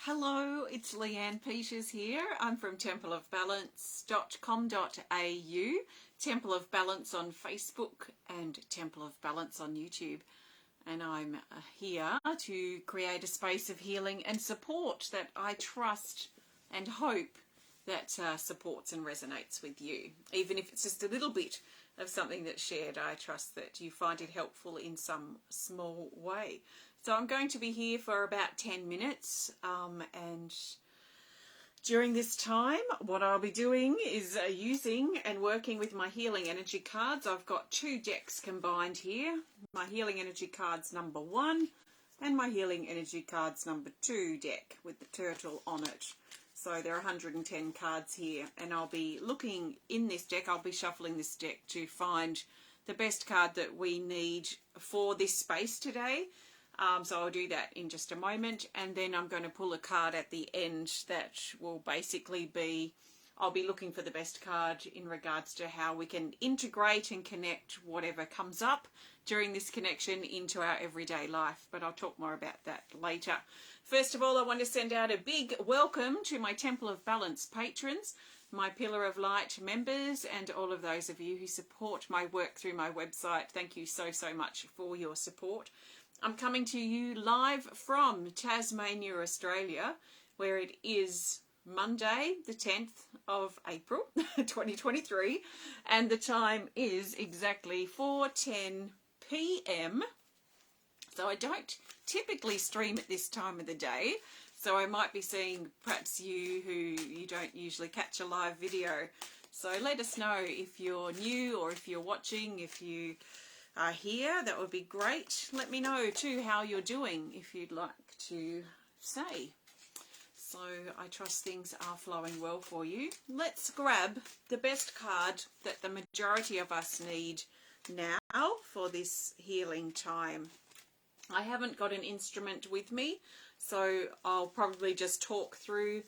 Hello, it's Leanne Peters here. I'm from templeofbalance.com.au, Temple of Balance on Facebook and Temple of Balance on YouTube. And I'm here to create a space of healing and support that I trust and hope that supports and resonates with you. Even if it's just a little bit of something that's shared, I trust that you find it helpful in some small way. So I'm going to be here for about 10 minutes and during this time what I'll be doing is using and working with my healing energy cards. I've got two decks combined here, my healing energy cards number 1 and my healing energy cards number 2 deck with the turtle on it. So there are 110 cards here, and I'll be looking in this deck, I'll be shuffling this deck to find the best card that we need for this space today. So I'll do that in just a moment, and then I'm going to pull a card at the end that will basically be, I'll be looking for the best card in regards to how we can integrate and connect whatever comes up during this connection into our everyday life, but I'll talk more about that later. First of all, I want to send out a big welcome to my Temple of Balance patrons, my Pillar of Light members, and all of those of you who support my work through my website. Thank you so much for your support. I'm coming to you live from Tasmania, Australia, where it is Monday, the 10th of April, 2023, and the time is exactly 4:10 p.m. So I don't typically stream at this time of the day, so I might be seeing perhaps you who don't usually catch a live video. So let us know if you're new or if you're watching, if you are here, that would be great. Let me know too how you're doing if you'd like to say. So I trust things are flowing well for you. Let's grab the best card that the majority of us need now for this healing time. I haven't got an instrument with me, so I'll probably just talk through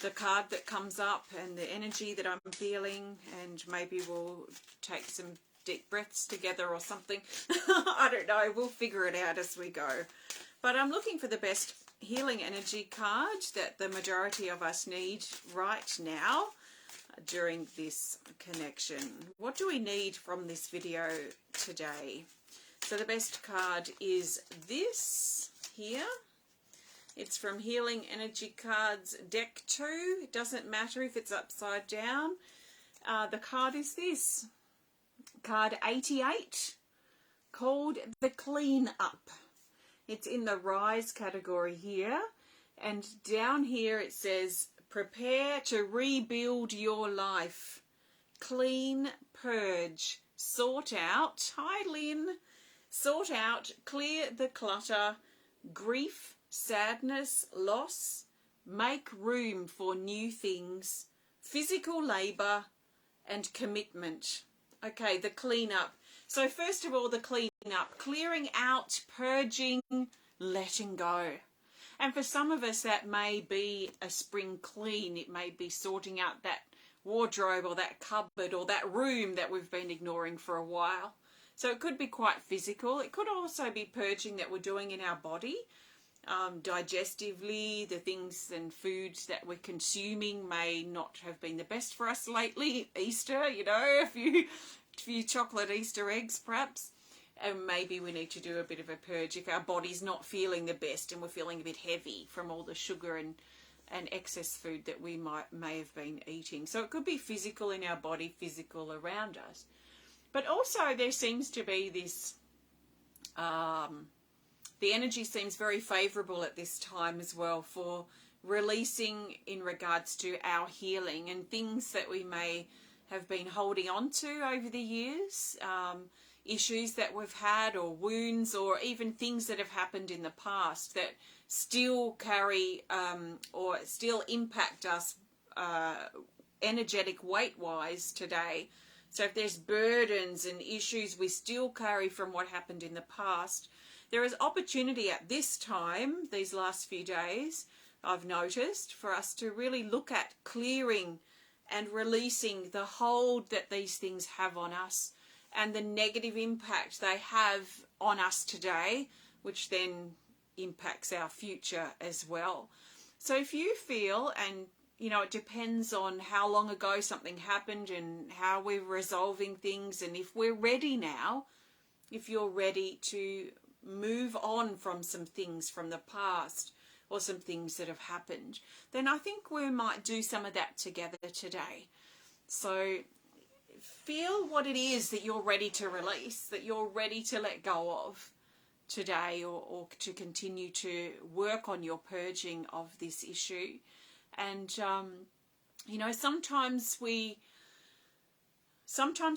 the card that comes up and the energy that I'm feeling, and maybe we'll take some deep breaths together or something. I don't know, we'll figure it out as we go. But I'm looking for the best healing energy card that the majority of us need right now during this connection. What do we need from this video today? So the best card is this here. It's from Healing Energy Cards Deck 2. It doesn't matter if it's upside down. The card is this. Card 88, called the Clean Up. It's in the Rise category here, and down here it says, prepare to rebuild your life. Clean, purge, sort out. Hi, Lynn. Sort out, clear the clutter, grief, sadness, loss, make room for new things, physical labour and commitment. Okay, the cleanup. So first of all, the cleanup, clearing out, purging, letting go. And for some of us, that may be a spring clean. It may be sorting out that wardrobe or that cupboard or that room that we've been ignoring for a while. So it could be quite physical. It could also be purging that we're doing in our body. Digestively, the things and foods that we're consuming may not have been the best for us lately. Easter, you know, a few chocolate Easter eggs perhaps. And maybe we need to do a bit of a purge if our body's not feeling the best and we're feeling a bit heavy from all the sugar and excess food that we may have been eating. So it could be physical in our body, physical around us. But also there seems to be this... the energy seems very favourable at this time as well for releasing in regards to our healing and things that we may have been holding on to over the years, issues that we've had or wounds or even things that have happened in the past that still carry or still impact us energetic weight-wise today. So if there's burdens and issues we still carry from what happened in the past, there is opportunity at this time, these last few days, I've noticed, for us to really look at clearing and releasing the hold that these things have on us and the negative impact they have on us today, which then impacts our future as well. So if you feel, and it depends on how long ago something happened and how we're resolving things, and if we're ready now, if you're ready to move on from some things from the past or some things that have happened, then I think we might do some of that together today. So feel what it is that you're ready to release, that you're ready to let go of today, or to continue to work on your purging of this issue. And sometimes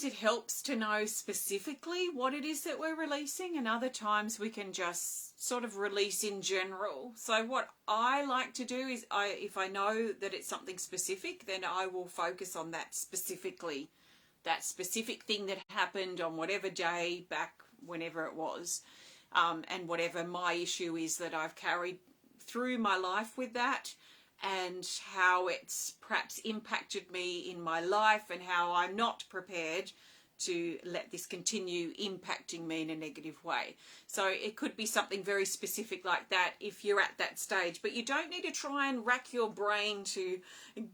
it helps to know specifically what it is that we're releasing, and other times we can just sort of release in general. So what I like to do is, if I know that it's something specific, then I will focus on that specifically, that specific thing that happened on whatever day back, whenever it was, and whatever my issue is that I've carried through my life with that, and how it's perhaps impacted me in my life, and how I'm not prepared to let this continue impacting me in a negative way. So it could be something very specific like that if you're at that stage, but you don't need to try and rack your brain to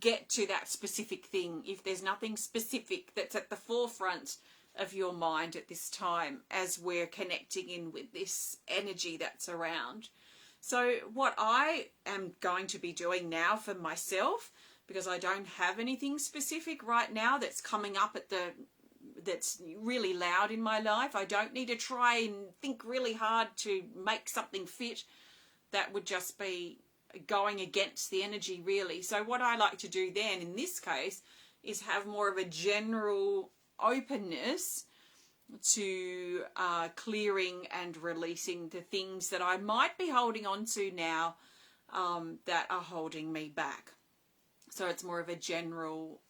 get to that specific thing if there's nothing specific that's at the forefront of your mind at this time as we're connecting in with this energy that's around. So what I am going to be doing now for myself, because I don't have anything specific right now that's coming up that's really loud in my life. I don't need to try and think really hard to make something fit. That would just be going against the energy, really. So what I like to do then, in this case, is have more of a general openness to clearing and releasing the things that I might be holding on to now that are holding me back. So it's more of a general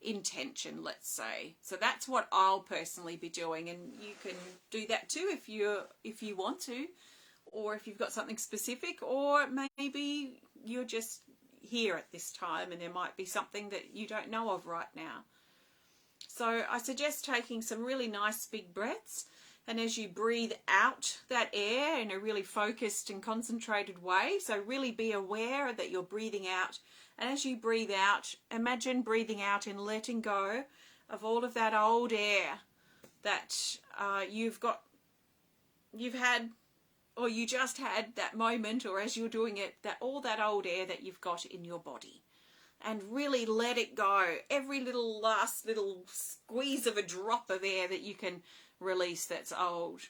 intention, let's say. So that's what I'll personally be doing, and you can do that too if you want to, or if you've got something specific, or maybe you're just here at this time and there might be something that you don't know of right now. So I suggest taking some really nice big breaths, and as you breathe out that air in a really focused and concentrated way, so really be aware that you're breathing out. And as you breathe out, imagine breathing out and letting go of all of that old air that you've had, or you just had that moment, or as you're doing it, that all that old air that you've got in your body. And really let it go. Every last little squeeze of a drop of air that you can release that's old.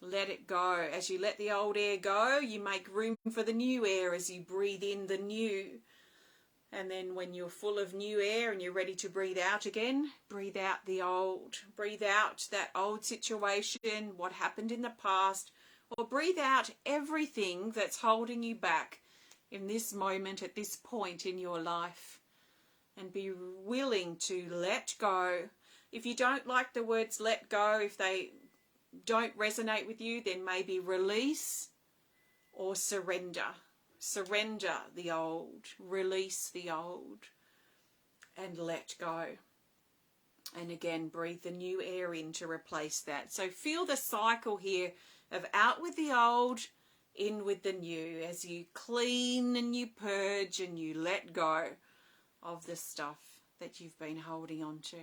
Let it go. As you let the old air go, you make room for the new air as you breathe in the new. And then when you're full of new air and you're ready to breathe out again, breathe out the old. Breathe out that old situation, what happened in the past, or breathe out everything that's holding you back in this moment, at this point in your life, and be willing to let go. If you don't like the words let go, if they don't resonate with you, then maybe release or surrender. Surrender the old, release the old, and let go. And again, breathe the new air in to replace that. So feel the cycle here of out with the old, in with the new, as you clean and you purge and you let go of the stuff that you've been holding on to.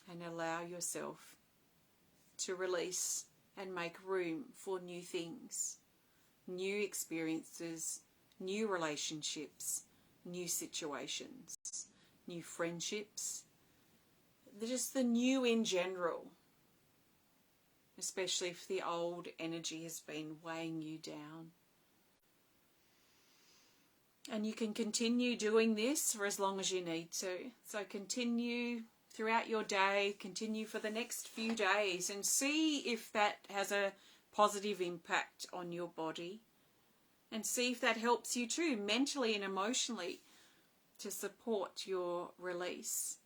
And allow yourself to release and make room for new things, new experiences, new relationships, new situations, new friendships, just the new in general, especially if the old energy has been weighing you down. And you can continue doing this for as long as you need to. So continue throughout your day, continue for the next few days, and see if that has a positive impact on your body, and see if that helps you too, mentally and emotionally, to support your release.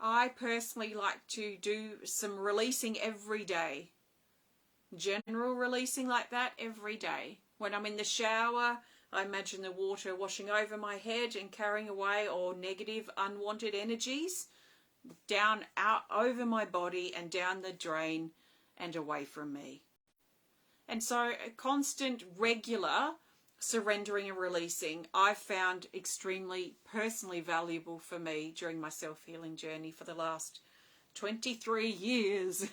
I personally like to do some releasing every day. General releasing like that every day. When I'm in the shower, I imagine the water washing over my head and carrying away all negative, unwanted energies down, out, over my body and down the drain and away from me. And so a constant, regular surrendering and releasing I've found extremely personally valuable for me during my self-healing journey for the last 23 years.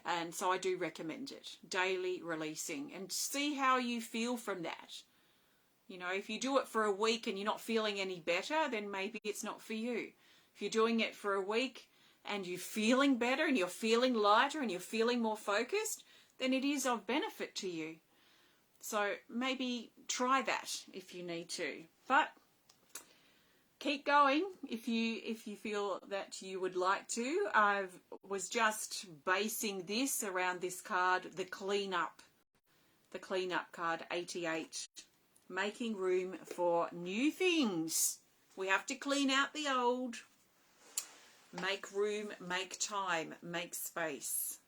And so I do recommend it, daily releasing, and see how you feel from that. You know, if you do it for a week and you're not feeling any better, then maybe it's not for you. If you're doing it for a week and you're feeling better and you're feeling lighter and you're feeling more focused, then it is of benefit to you. So maybe try that if you need to. But keep going if you feel that you would like to. I was just basing this around this card, the cleanup card 88. Making room for new things. We have to clean out the old. Make room, make time, make space.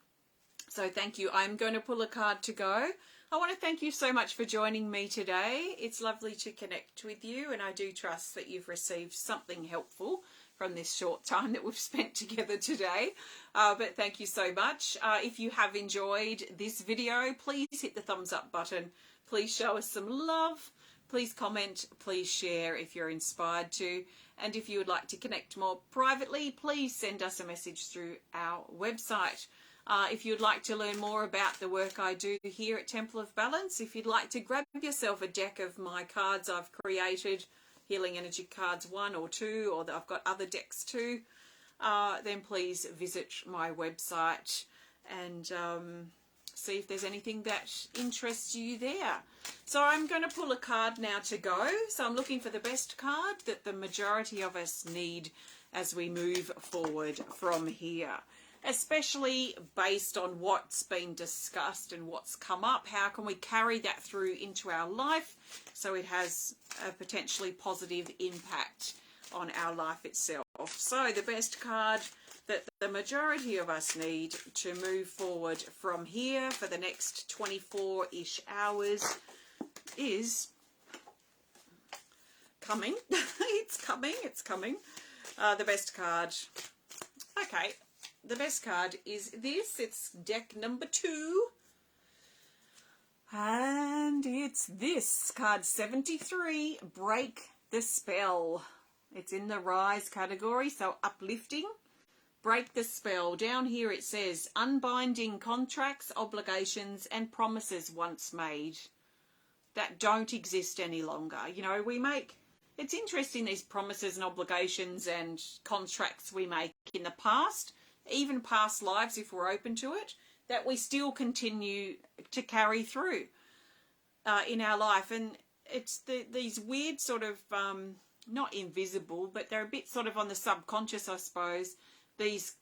So thank you. I'm going to pull a card to go. I want to thank you so much for joining me today. It's lovely to connect with you, and I do trust that you've received something helpful from this short time that we've spent together today. But thank you so much. If you have enjoyed this video, please hit the thumbs up button. Please show us some love. Please comment. Please share if you're inspired to. And if you would like to connect more privately, please send us a message through our website. If you'd like to learn more about the work I do here at Temple of Balance, if you'd like to grab yourself a deck of my cards I've created, Healing Energy Cards 1 or 2, or I've got other decks too, then please visit my website and see if there's anything that interests you there. So I'm going to pull a card now to go. So I'm looking for the best card that the majority of us need as we move forward from here, especially based on what's been discussed and what's come up. How can we carry that through into our life so it has a potentially positive impact on our life itself? So the best card that the majority of us need to move forward from here for the next 24-ish hours is coming. It's coming. The best card. Okay. The best card is this. It's deck number 2. And it's this. Card 73, Break the Spell. It's in the Rise category, so uplifting. Break the spell. Down here it says, unbinding contracts, obligations, and promises once made that don't exist any longer. You know, it's interesting, these promises and obligations and contracts we make in the past, even past lives if we're open to it, that we still continue to carry through in our life. And it's these weird sort of, not invisible, but they're a bit sort of on the subconscious, I suppose, these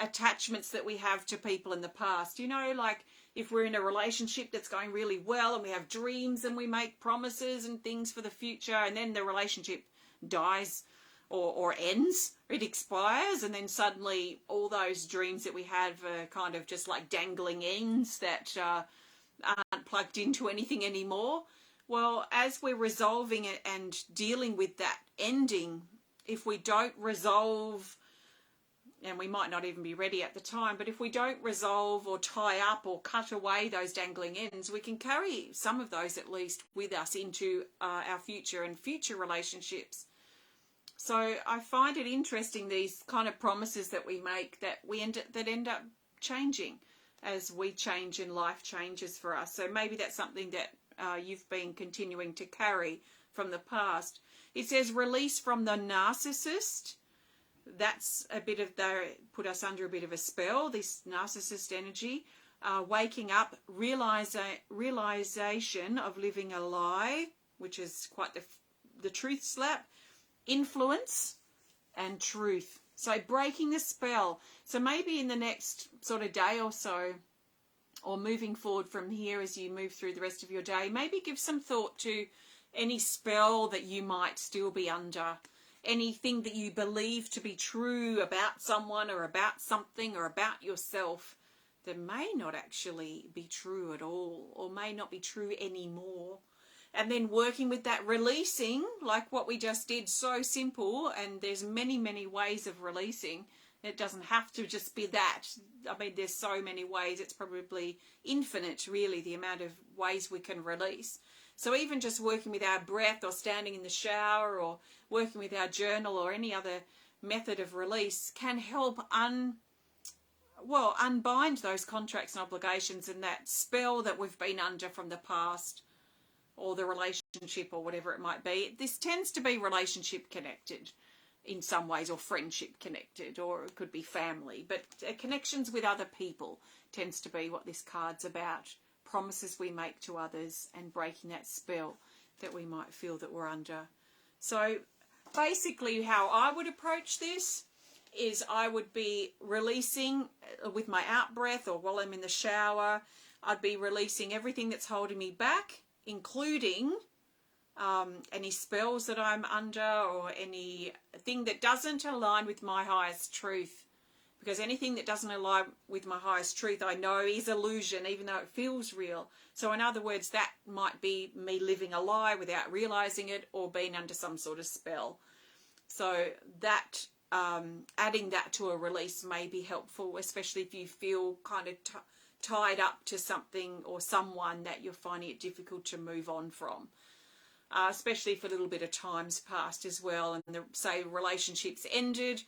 attachments that we have to people in the past. You know, like if we're in a relationship that's going really well and we have dreams and we make promises and things for the future, and then the relationship dies or ends, it expires, and then suddenly all those dreams that we have are kind of just like dangling ends that aren't plugged into anything anymore. Well, as we're resolving it and dealing with that ending, if we don't resolve, and we might not even be ready at the time, but if we don't resolve or tie up or cut away those dangling ends, we can carry some of those at least with us into our future and future relationships. So I find it interesting, these kind of promises that we make that end up changing as we change and life changes for us. So maybe that's something that you've been continuing to carry from the past. It says release from the narcissist. That's a bit of, they put us under a bit of a spell, this narcissist energy. Waking up, realization of living a lie, which is quite the truth slap. Influence and truth. So breaking the spell. So maybe in the next sort of day or so, or moving forward from here as you move through the rest of your day, maybe give some thought to any spell that you might still be under. Anything that you believe to be true about someone or about something or about yourself that may not actually be true at all, or may not be true anymore. And then working with that, releasing, like what we just did, so simple, and there's many, many ways of releasing. It doesn't have to just be that. I mean, there's so many ways. It's probably infinite, really, the amount of ways we can release. So even just working with our breath, or standing in the shower, or working with our journal, or any other method of release can help unbind those contracts and obligations and that spell that we've been under from the past, or the relationship, or whatever it might be. This tends to be relationship connected in some ways, or friendship connected, or it could be family, but connections with other people tends to be what this card's about. Promises we make to others and breaking that spell that we might feel that we're under. So basically how I would approach this is I would be releasing with my out breath, or while I'm in the shower, I'd be releasing everything that's holding me back, including any spells that I'm under, or anything that doesn't align with my highest truth. Because anything that doesn't align with my highest truth, I know is illusion, even though it feels real. So in other words, that might be me living a lie without realizing it, or being under some sort of spell. So that adding that to a release may be helpful, especially if you feel kind of tied up to something or someone that you're finding it difficult to move on from. Especially if a little bit of time's passed as well, and say relationships ended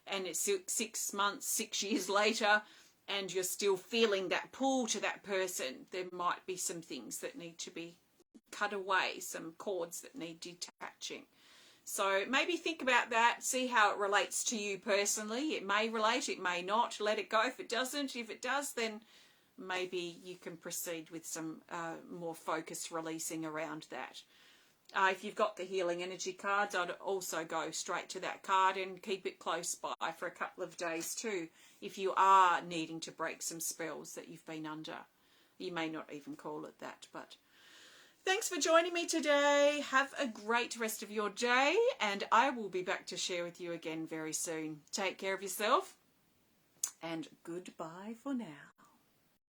and it's 6 months, 6 years later, and you're still feeling that pull to that person, there might be some things that need to be cut away, some cords that need detaching. So maybe think about that, see how it relates to you personally. It may relate, it may not. Let it go if it doesn't. If it does, then maybe you can proceed with some more focused releasing around that. If you've got the healing energy cards, I'd also go straight to that card and keep it close by for a couple of days too, if you are needing to break some spells that you've been under. You may not even call it that, but thanks for joining me today. Have a great rest of your day, and I will be back to share with you again very soon. Take care of yourself, and goodbye for now.